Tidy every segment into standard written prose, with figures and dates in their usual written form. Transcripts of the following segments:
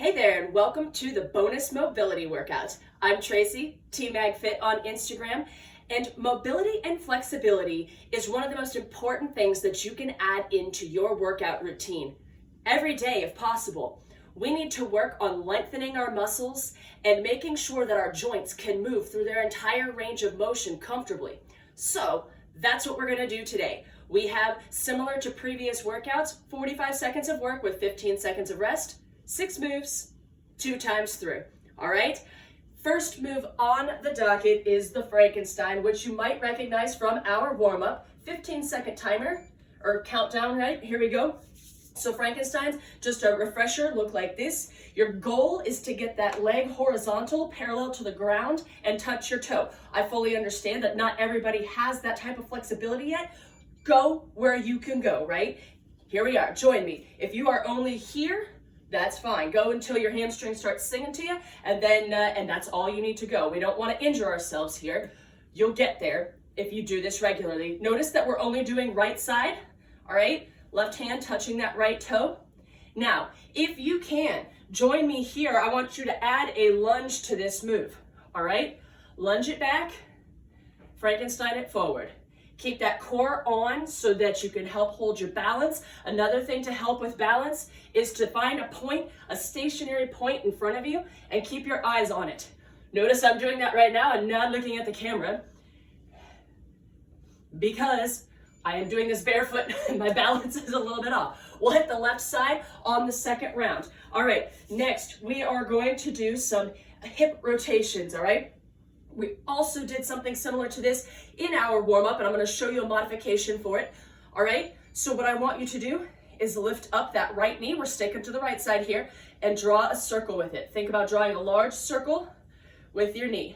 Hey there, and welcome to the bonus mobility workout. I'm Tracy, TMagFit on Instagram, and mobility and flexibility is one of the most important things that you can add into your workout routine. Every day, if possible, we need to work on lengthening our muscles and making sure that our joints can move through their entire range of motion comfortably. So that's what we're going to do today. We have, similar to previous workouts, 45 seconds of work with 15 seconds of rest. 6 moves, 2 times through, all right? First move on the docket is the Frankenstein, which you might recognize from our warm-up. 15-second timer, or countdown, right? Here we go. So Frankenstein's, just a refresher, look like this. Your goal is to get that leg horizontal, parallel to the ground, and touch your toe. I fully understand that not everybody has that type of flexibility yet. Go where you can go, right? Here we are, join me. If you are only here, that's fine. Go until your hamstrings start singing to you, and then and that's all you need to go. We don't want to injure ourselves here. You'll get there if you do this regularly. Notice that we're only doing right side, all right? Left hand touching that right toe. Now, if you can, join me here. I want you to add a lunge to this move, all right? Lunge it back, Frankenstein it forward. Keep that core on so that you can help hold your balance. Another thing to help with balance is to find a point, a stationary point in front of you, and keep your eyes on it. Notice I'm doing that right now and not looking at the camera because I am doing this barefoot and my balance is a little bit off. We'll hit the left side on the second round. All right, next we are going to do some hip rotations, all right? We also did something similar to this in our warm-up, and I'm going to show you a modification for it. All right, so what I want you to do is lift up that right knee. We're sticking to the right side here, and draw a circle with it. Think about drawing a large circle with your knee,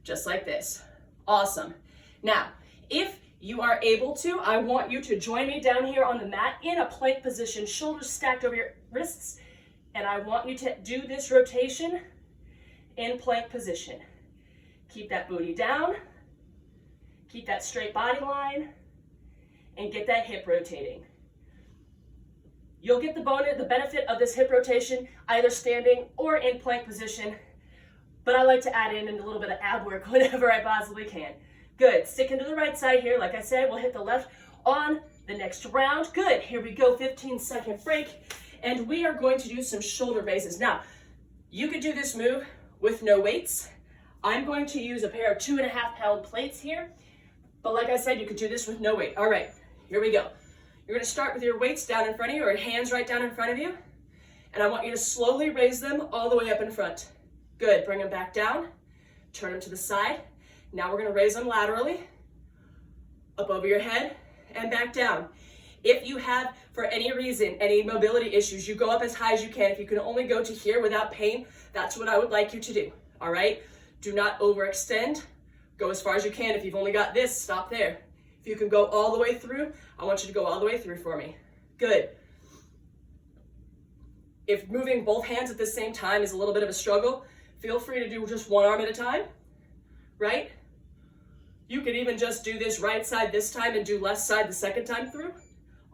just like this. Awesome. Now, if you are able to, I want you to join me down here on the mat in a plank position, shoulders stacked over your wrists, and I want you to do this rotation in plank position. Keep that booty down, keep that straight body line, and get that hip rotating. You'll get the benefit of this hip rotation either standing or in plank position, but I like to add in a little bit of ab work whenever I possibly can. Good, sticking to the right side here. Like I said, we'll hit the left on the next round. Good, here we go, 15-second break, and we are going to do some shoulder raises. Now, you could do this move with no weights. I'm going to use a pair of 2.5-pound plates here, but like I said, you could do this with no weight. All right, here we go. You're gonna start with your weights down in front of you, or hands right down in front of you, and I want you to slowly raise them all the way up in front. Good, bring them back down, turn them to the side. Now we're gonna raise them laterally, up over your head, and back down. If you have, for any reason, any mobility issues, you go up as high as you can. If you can only go to here without pain, that's what I would like you to do, all right? Do not overextend. Go as far as you can. If you've only got this, stop there. If you can go all the way through, I want you to go all the way through for me. Good. If moving both hands at the same time is a little bit of a struggle, feel free to do just one arm at a time, right? You could even just do this right side this time and do left side the second time through.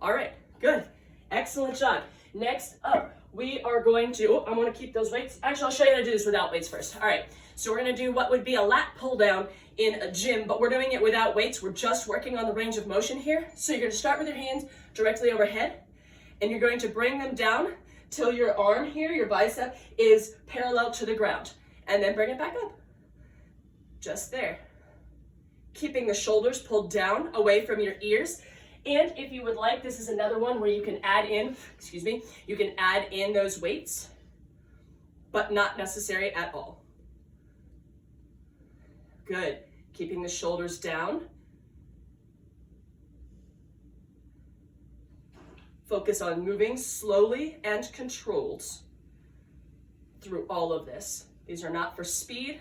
All right, good. Excellent job. Next up, we are going to, I want to keep those weights. Actually, I'll show you how to do this without weights first. All right, so we're going to do what would be a lat pull down in a gym, but we're doing it without weights. We're just working on the range of motion here. So you're going to start with your hands directly overhead, and you're going to bring them down till your arm here, your bicep, is parallel to the ground, and then bring it back up. Just there. Keeping the shoulders pulled down away from your ears. And if you would like, this is another one where you can add in, you can add in those weights, but not necessary at all. Good. Keeping the shoulders down. Focus on moving slowly and controlled through all of this. These are not for speed.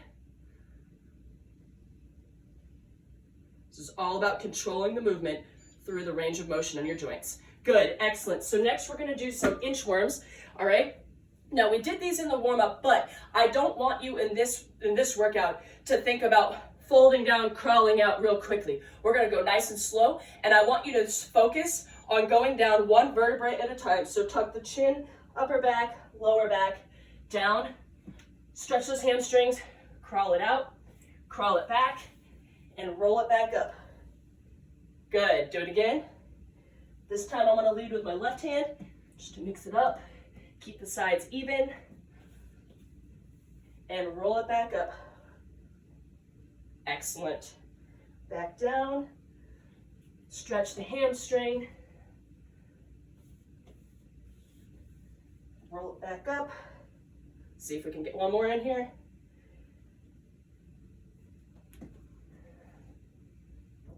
This is all about controlling the movement through the range of motion on your joints. Good, excellent. So next we're gonna do some inchworms, all right? Now we did these in the warm-up, but I don't want you in this workout to think about folding down, crawling out real quickly. We're gonna go nice and slow, and I want you to focus on going down one vertebrae at a time. So tuck the chin, upper back, lower back, down, stretch those hamstrings, crawl it out, crawl it back, and roll it back up. Good, do it again. This time I'm gonna lead with my left hand, just to mix it up, keep the sides even, and roll it back up. Excellent. Back down, stretch the hamstring, roll it back up. See if we can get one more in here.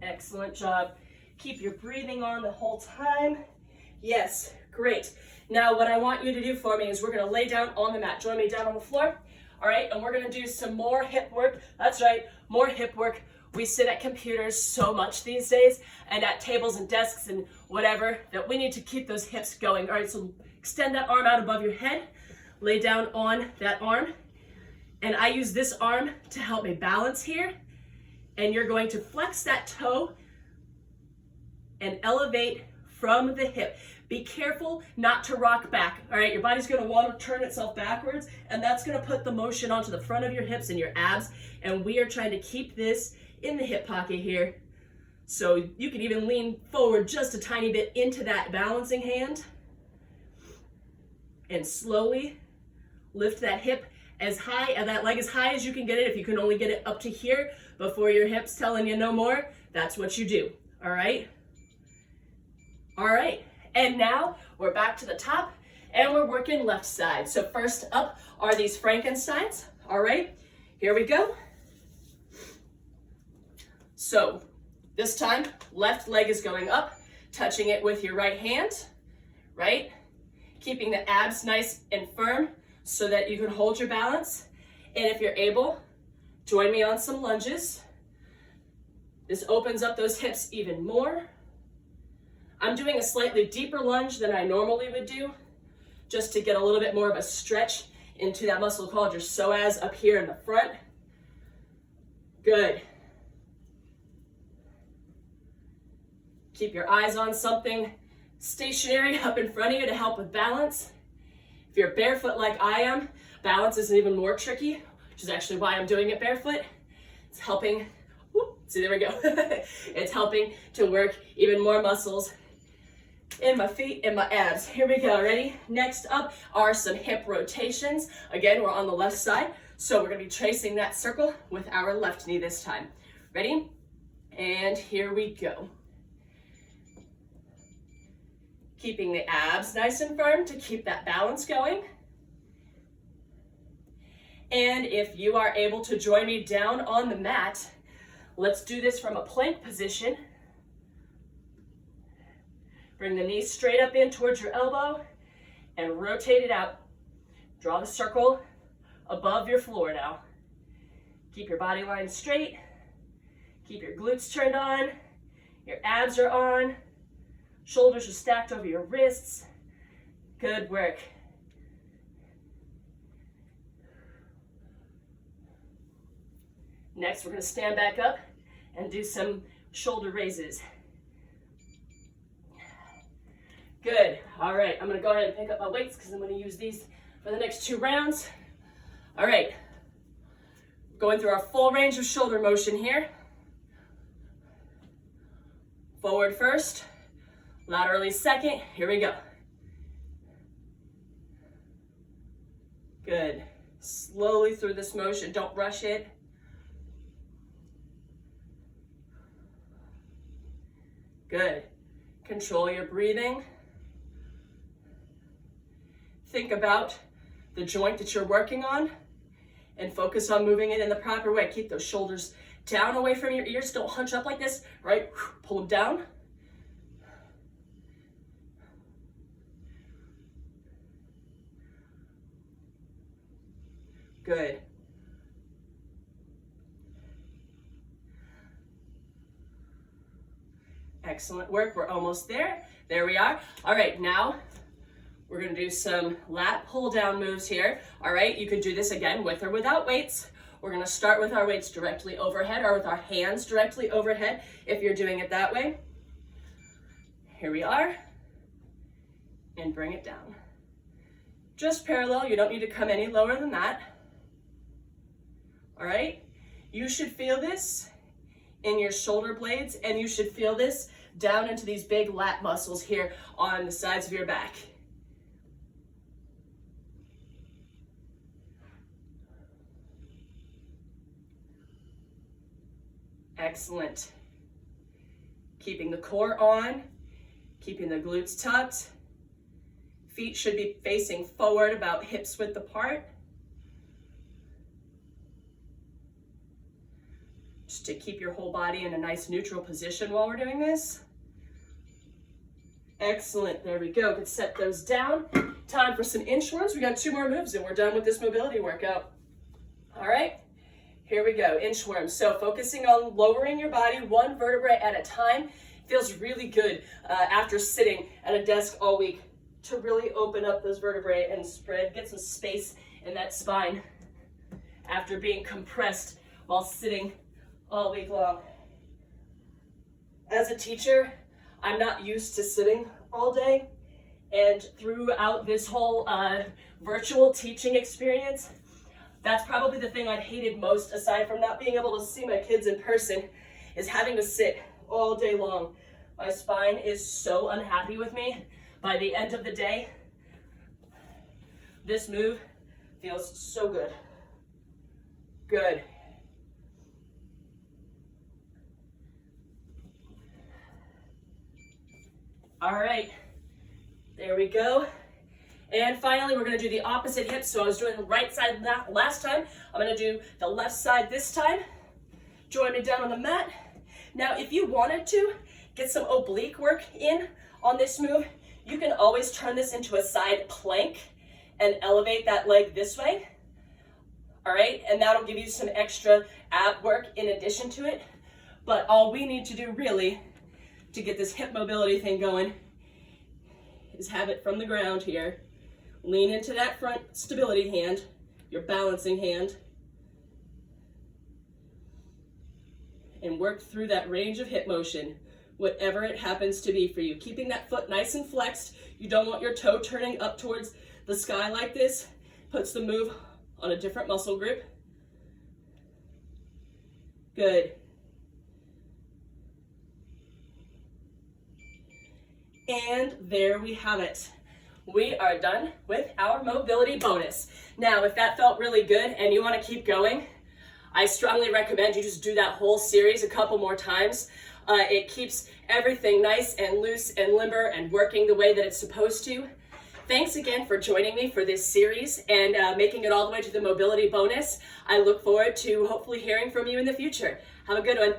Excellent job. Keep your breathing on the whole time. Yes, great. Now what I want you to do for me is we're gonna lay down on the mat. Join me down on the floor. All right, and we're gonna do some more hip work. That's right, more hip work. We sit at computers so much these days and at tables and desks and whatever that we need to keep those hips going. All right, so extend that arm out above your head, lay down on that arm. And I use this arm to help me balance here. And you're going to flex that toe and elevate from the hip. Be careful not to rock back, all right? Your body's gonna want to turn itself backwards, and that's gonna put the motion onto the front of your hips and your abs, and we are trying to keep this in the hip pocket here. So you can even lean forward just a tiny bit into that balancing hand, and slowly lift that hip as high, and that leg as high as you can get it. If you can only get it up to here before your hip's telling you no more, that's what you do, all right? All right, and now we're back to the top and we're working left side. So first up are these Frankensteins, all right? Here we go. So this time, left leg is going up, touching it with your right hand, right? Keeping the abs nice and firm so that you can hold your balance. And if you're able, join me on some lunges. This opens up those hips even more. I'm doing a slightly deeper lunge than I normally would do, just to get a little bit more of a stretch into that muscle called your psoas up here in the front. Good. Keep your eyes on something stationary up in front of you to help with balance. If you're barefoot like I am, balance is even more tricky, which is actually why I'm doing it barefoot. It's helping, see, there we go. It's helping to work even more muscles in my feet and my abs. Here we go, ready? Next up are some hip rotations. Again, we're on the left side, so we're gonna be tracing that circle with our left knee this time. Ready? And here we go. Keeping the abs nice and firm to keep that balance going. And if you are able to join me down on the mat, let's do this from a plank position. Bring the knee straight up in towards your elbow and rotate it out. Draw the circle above your floor now. Keep your body line straight. Keep your glutes turned on. Your abs are on. Shoulders are stacked over your wrists. Good work. Next, we're going to stand back up and do some shoulder raises. Good. All right, I'm going to go ahead and pick up my weights because I'm going to use these for the next 2 rounds. All right. Going through our full range of shoulder motion here. Forward first, laterally second. Here we go. Good. Slowly through this motion. Don't rush it. Good. Control your breathing. Think about the joint that you're working on and focus on moving it in the proper way. Keep those shoulders down away from your ears. Don't hunch up like this, right? Pull them down. Good. Excellent work. We're almost there. There we are. All right, now we're going to do some lat pull down moves here. All right, you can do this again with or without weights. We're going to start with our weights directly overhead or with our hands directly overhead if you're doing it that way. Here we are. And bring it down. Just parallel, you don't need to come any lower than that. All right, you should feel this in your shoulder blades, and you should feel this down into these big lat muscles here on the sides of your back. Excellent. Keeping the core on, keeping the glutes tucked. Feet should be facing forward, about hips width apart. Just to keep your whole body in a nice neutral position while we're doing this. Excellent, there we go. Good, set those down. Time for some inchworms. We got 2 more moves and we're done with this mobility workout. All right, here we go, inchworms. So focusing on lowering your body 1 vertebrae at a time. Feels really good after sitting at a desk all week to really open up those vertebrae and spread, get some space in that spine after being compressed while sitting all week long. As a teacher, I'm not used to sitting all day, and throughout this whole virtual teaching experience, that's probably the thing I've hated most, aside from not being able to see my kids in person, is having to sit all day long. My spine is so unhappy with me. By the end of the day, this move feels so good. Good. All right, there we go. And finally, we're gonna do the opposite hip. So I was doing the right side last time. I'm gonna do the left side this time. Join me down on the mat. Now, if you wanted to get some oblique work in on this move, you can always turn this into a side plank and elevate that leg this way. All right, and that'll give you some extra ab work in addition to it. But all we need to do really to get this hip mobility thing going is have it from the ground here. Lean into that front stability hand, your balancing hand, and work through that range of hip motion, whatever it happens to be for you. Keeping that foot nice and flexed. You don't want your toe turning up towards the sky like this. Puts the move on a different muscle group. Good. And there we have it. We are done with our mobility bonus. Now, if that felt really good and you want to keep going, I strongly recommend you just do that whole series a couple more times. It keeps everything nice and loose and limber and working the way that it's supposed to. Thanks again for joining me for this series and making it all the way to the mobility bonus. I look forward to hopefully hearing from you in the future. Have a good one.